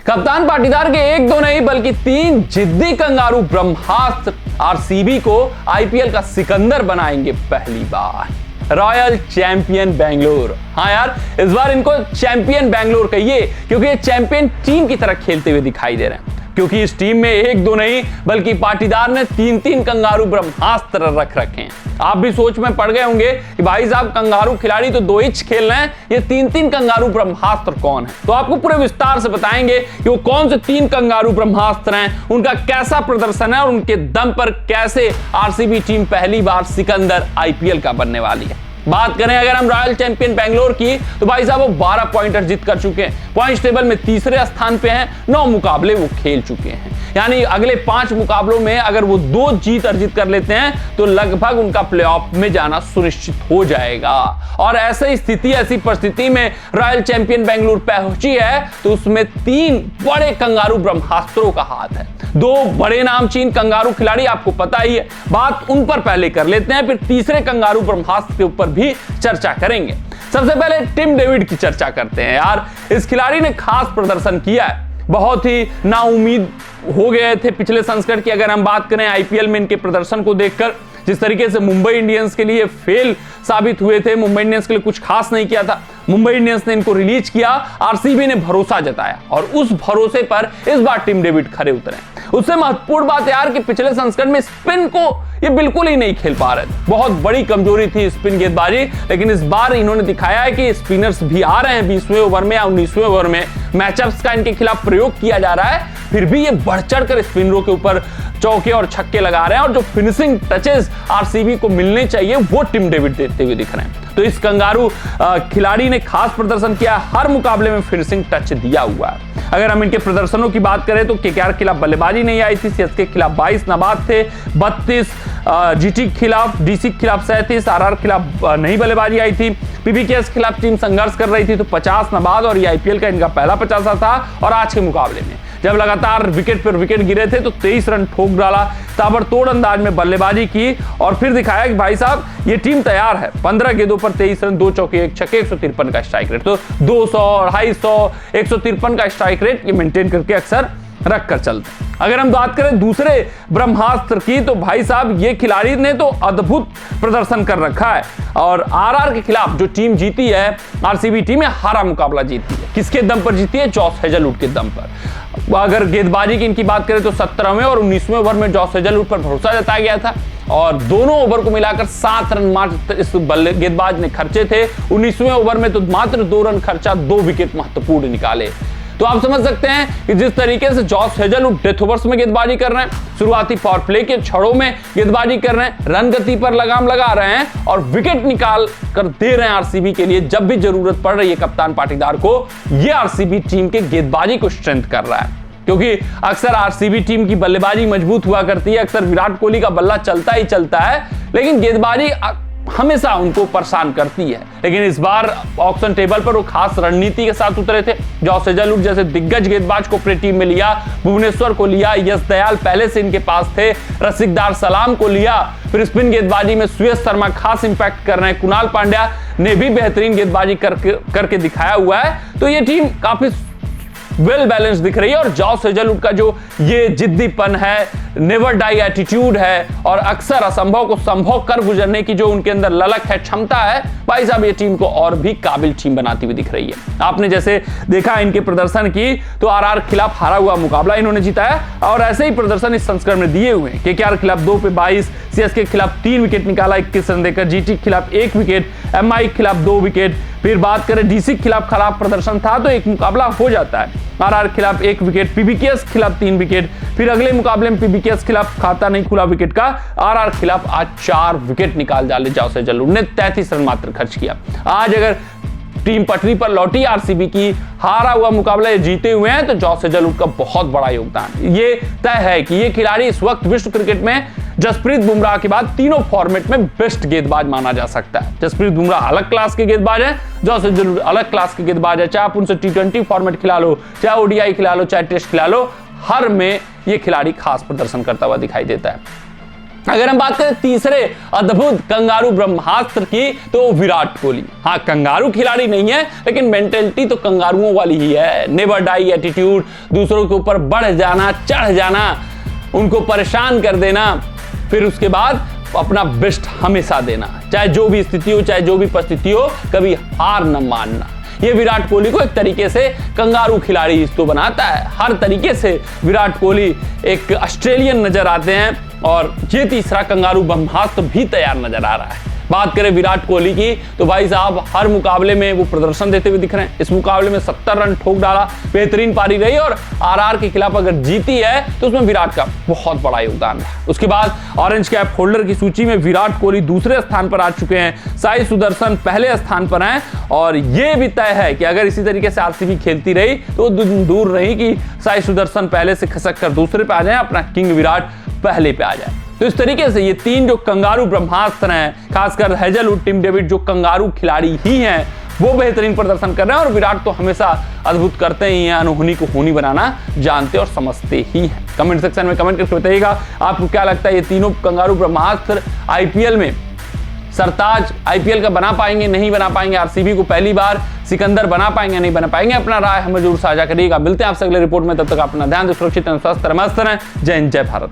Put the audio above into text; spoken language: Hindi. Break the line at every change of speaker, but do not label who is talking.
कप्तान पाटीदार के एक दो नहीं बल्कि 3 जिद्दी कंगारू ब्रह्मास्त्र आरसीबी को आईपीएल का सिकंदर बनाएंगे पहली बार। रॉयल चैंपियन बेंगलोर, हाँ यार इस बार इनको चैंपियन बेंगलोर कहिए क्योंकि ये चैंपियन टीम की तरह खेलते हुए दिखाई दे रहे हैं। क्योंकि इस टीम में एक दो नहीं बल्कि पाटीदार ने 3 कंगारू ब्रह्मास्त्र रख रखे हैं। आप भी सोच में पड़ गए होंगे कि भाई साहब कंगारू खिलाड़ी तो 2 इंच खेल रहे हैं, ये 3 कंगारू ब्रह्मास्त्र कौन है? तो आपको पूरे विस्तार से बताएंगे कि वो कौन से 3 कंगारू ब्रह्मास्त्र हैं, उनका कैसा प्रदर्शन है और उनके दम पर कैसे आरसीबी टीम पहली बार सिकंदर आईपीएल का बनने वाली है। बात करें अगर हम रॉयल चैंपियन बेंगलोर की तो भाई साहब वो 12 पॉइंट अर्जित कर चुके हैं, पॉइंट्स टेबल में तीसरे स्थान पे हैं, 9 मुकाबले वो खेल चुके हैं। यानी अगले 5 मुकाबलों में अगर वो 2 जीत अर्जित कर लेते हैं तो लगभग उनका प्लेऑफ में जाना सुनिश्चित हो जाएगा। और ऐसी स्थिति, ऐसी परिस्थिति में रॉयल चैंपियन बेंगलोर पहुंची है तो उसमें 3 बड़े कंगारू ब्रह्मास्त्रों का हाथ है। 2 बड़े नामचीन कंगारू खिलाड़ी आपको पता ही है, बात उन पर पहले कर लेते हैं, फिर तीसरे कंगारू ब्रह्मास्त्र के ऊपर भी चर्चा करेंगे। सबसे पहले टिम डेविड की चर्चा करते हैं। यार इस खिलाड़ी ने खास प्रदर्शन किया है, बहुत ही नाउम्मीद हो गए थे पिछले संस्करण की अगर हम बात करें आईपीएल में इनके प्रदर्शन को देखकर। जिस तरीके से मुंबई इंडियंस के लिए फेल साबित हुए थे, मुंबई इंडियंस के लिए कुछ खास नहीं किया था, मुंबई इंडियंस ने इनको रिलीज किया, आरसीबी ने भरोसा जताया और उस भरोसे पर इस बार टिम डेविड खरे उतरे। उससे महत्वपूर्ण बात यार कि पिछले संस्करण में स्पिन को ये बिल्कुल ही नहीं खेल पा रहे थे, बहुत बड़ी कमजोरी थी स्पिन गेंदबाजी, लेकिन इस बार इन्होंने दिखाया है कि स्पिनर्स भी आ रहे हैं 20वें ओवर में या 19वें ओवर में मैचअप्स का इनके खिलाफ प्रयोग किया जा रहा है, फिर भी ये बढ़ चढ़कर स्पिनरों के ऊपर चौके और छक्के लगा रहे हैं और जो फिनिशिंग टचेस आरसीबी को मिलने चाहिए वो टिम डेविड देते हुए दिख रहे हैं। तो इस कंगारू खिलाड़ी ने खास प्रदर्शन किया, हर मुकाबले में फिनिशिंग टच दिया हुआ है। अगर हम इनके प्रदर्शनों की बात करें तो केकेआर के खिलाफ बल्लेबाजी नहीं आई थी, सीएसके के खिलाफ 22 नाबाद थे, 32 जीटी के खिलाफ, डीसी के खिलाफ 37, आरआर के खिलाफ नहीं बल्लेबाजी आई थी, पीबीकेएस के खिलाफ टीम संघर्ष कर रही थी तो 50 नाबाद और ये आईपीएल का इनका पहला 50 था। और आज के मुकाबले में जब लगातार विकेट पर विकेट गिरे थे तो 23 रन ठोक डाला, ताबड़तोड़ अंदाज में बल्लेबाजी की और फिर दिखाया कि भाई साहब ये टीम तैयार है। 15 गेंदों पर 23 रन, 2 चौके 1 छक्के, 153 का स्ट्राइक रेट। तो 200, 250, 153 का स्ट्राइक रेट ये मेंटेन करके अक्सर रख कर चलते। अगर हम बात करें दूसरे ब्रह्मास्त्र की तो भाई साहब ये खिलाड़ी ने तो अद्भुत प्रदर्शन कर रखा है और आरआर के खिलाफ जो टीम जीती है, आरसीबी टीम है, हारा मुकाबला जीती है। किसके दम पर जीती है? जॉस हेजलवुड के दम पर। अगर गेंदबाजी की इनकी बात करें तो 17वें और 19वें ओवर में जॉस हेजलवुड पर भरोसा जताया गया था और दोनों ओवर को मिलाकर 7 रन मात्र इस गेंदबाज ने खर्चे थे। 19वें ओवर में तो मात्र 2 रन खर्चा, 2 विकेट महत्वपूर्ण निकाले। तो आप समझ सकते हैं कि जिस तरीके से जॉस हेजलवुड डेथ ओवर्स में गेंदबाजी कर रहे हैं, शुरुआती पावर प्ले के छड़ों में गेंदबाजी कर रहे हैं, रन गति पर लगाम लगा रहे हैं और विकेट निकाल कर दे रहे हैं आरसीबी के लिए जब भी जरूरत पड़ रही है कप्तान पाटीदार को। यह आरसीबी टीम के गेंदबाजी को स्ट्रेंथ कर रहा है क्योंकि अक्सर आरसीबी टीम की बल्लेबाजी मजबूत हुआ करती है, अक्सर विराट कोहली का बल्ला चलता ही चलता है, लेकिन गेंदबाजी हमेशा उनको परेशान करती है। लेकिन इस बार ऑक्शन टेबल पर वो खास रणनीति के साथ उतरे थे। जॉस हेजलवुड जैसे दिग्गज गेंदबाज को अपनी टीम में लिया, भुवनेश्वर को लिया, यश दयाल पहले से इनके पास थे, रसिकदार सलाम को लिया, फिर स्पिन गेंदबाजी में सुयश शर्मा खास इंपैक्ट कर रहे हैं, कुणाल पांड्या ने भी बेहतरीन गेंदबाजी करके दिखाया हुआ है। तो ये टीम काफी वेल बैलेंस दिख रही है और जॉस हेजलवुड का जो ये जिद्दीपन है, नेवर डाई एटीट्यूड है और अक्सर असंभव को संभव कर गुजरने की जो उनके अंदर ललक है, क्षमता है, भाई साहब ये टीम को और भी काबिल टीम बनाती हुई दिख रही है। आपने जैसे देखा इनके प्रदर्शन की तो आरआर के खिलाफ हारा हुआ मुकाबला इन्होंने जीता और ऐसे ही प्रदर्शन इस संस्करण में दिए हुए हैं। केकेआर के खिलाफ 2 पे 22, सीएसके के खिलाफ 3 विकेट निकाला 21 रन देकर, जीटी के खिलाफ 1 विकेट, एमआई के खिलाफ 2 विकेट। फिर बात करें डीसी के खिलाफ खराब प्रदर्शन था तो एक मुकाबला हो जाता है, आरआर के खिलाफ 1 विकेट, पीबीकेएस के खिलाफ 3 विकेट, फिर अगले मुकाबले में पीबीकेएस के खिलाफ खाता नहीं खुला विकेट का, आरआर के खिलाफ आज 4 विकेट निकाल डाले जॉस हेजलवुड ने, 33 रन मात्र खर्च किया। आज अगर टीम पटरी पर लौटी आरसीबी की, हारा हुआ मुकाबला ये जीते हुए हैं तो जॉस हेजलवुड का बहुत बड़ा योगदान। ये तय है कि ये खिलाड़ी इस वक्त विश्व क्रिकेट में जसप्रीत बुमराह के बाद तीनों फॉर्मेट में बेस्ट गेंदबाज माना जा सकता है। जसप्रीत बुमराह अलग क्लास के गेंदबाज हैं, जॉस हेजलवुड अलग क्लास के गेंदबाज है। चाहे आप उनसे टी20 फॉर्मेट खिला लो, चाहे ओडीआई खिला लो, चाहे टेस्ट खिला लो, हर में ये खिलाड़ी खास प्रदर्शन करता हुआ दिखाई देता है। अगर हम बात करें तीसरे अद्भुत कंगारू ब्रह्मास्त्र की तो विराट कोहली। हाँ, कंगारू खिलाड़ी नहीं है लेकिन मेंटेलिटी तो कंगारुओं वाली ही है। नेवर डाई एटीट्यूड, दूसरों के ऊपर बढ़ जाना, चढ़ जाना, उनको परेशान कर देना, फिर उसके बाद अपना बेस्ट हमेशा देना, चाहे जो भी स्थिति हो, चाहे जो भी परिस्थिति हो, कभी हार न मानना। ये विराट कोहली को एक तरीके से कंगारू खिलाड़ी तो बनाता है। हर तरीके से विराट कोहली एक ऑस्ट्रेलियन नजर आते हैं और ये तीसरा कंगारू ब्रह्मास्त्र भी तैयार नजर आ रहा है। बात करें विराट कोहली की तो भाई साहब हर मुकाबले में वो प्रदर्शन देते हुए दिख रहे हैं। इस मुकाबले में 70 रन ठोक डाला, बेहतरीन पारी रही और आरआर के खिलाफ अगर जीती है तो उसमें विराट का बहुत बड़ा योगदान रहा। उसके बाद ऑरेंज कैप होल्डर की सूची में विराट कोहली दूसरे स्थान पर आ चुके हैं, साई सुदर्शन पहले स्थान पर हैं और ये भी तय है कि अगर इसी तरीके से आरसीबी खेलती रही तो दूर रही कि साई सुदर्शन पहले से खसक कर दूसरे पे आ जाए, अपना किंग विराट पहले पे आ जाए। तो इस तरीके से ये तीन जो कंगारू ब्रह्मास्त्र हैं, खासकर हेजलवुड, टिम डेविड जो कंगारू खिलाड़ी ही हैं, वो बेहतरीन प्रदर्शन कर रहे हैं और विराट तो हमेशा अद्भुत करते ही हैं, अनहोनी को होनी बनाना जानते और समझते ही हैं। कमेंट सेक्शन में कमेंट करके बताइएगा आपको क्या लगता है ये तीनों कंगारू ब्रह्मास्त्र आईपीएल में सरताज आईपीएल का बना पाएंगे, नहीं बना पाएंगे, आरसीबी को पहली बार सिकंदर बना पाएंगे, नहीं बना पाएंगे? अपना राय हमें जरूर साझा करिएगा। मिलते हैं आपसे अगले रिपोर्ट में, तब तक अपना ध्यान दे, सुरक्षित स्वस्थ मस्त रहें। जय हिंद, जय भारत।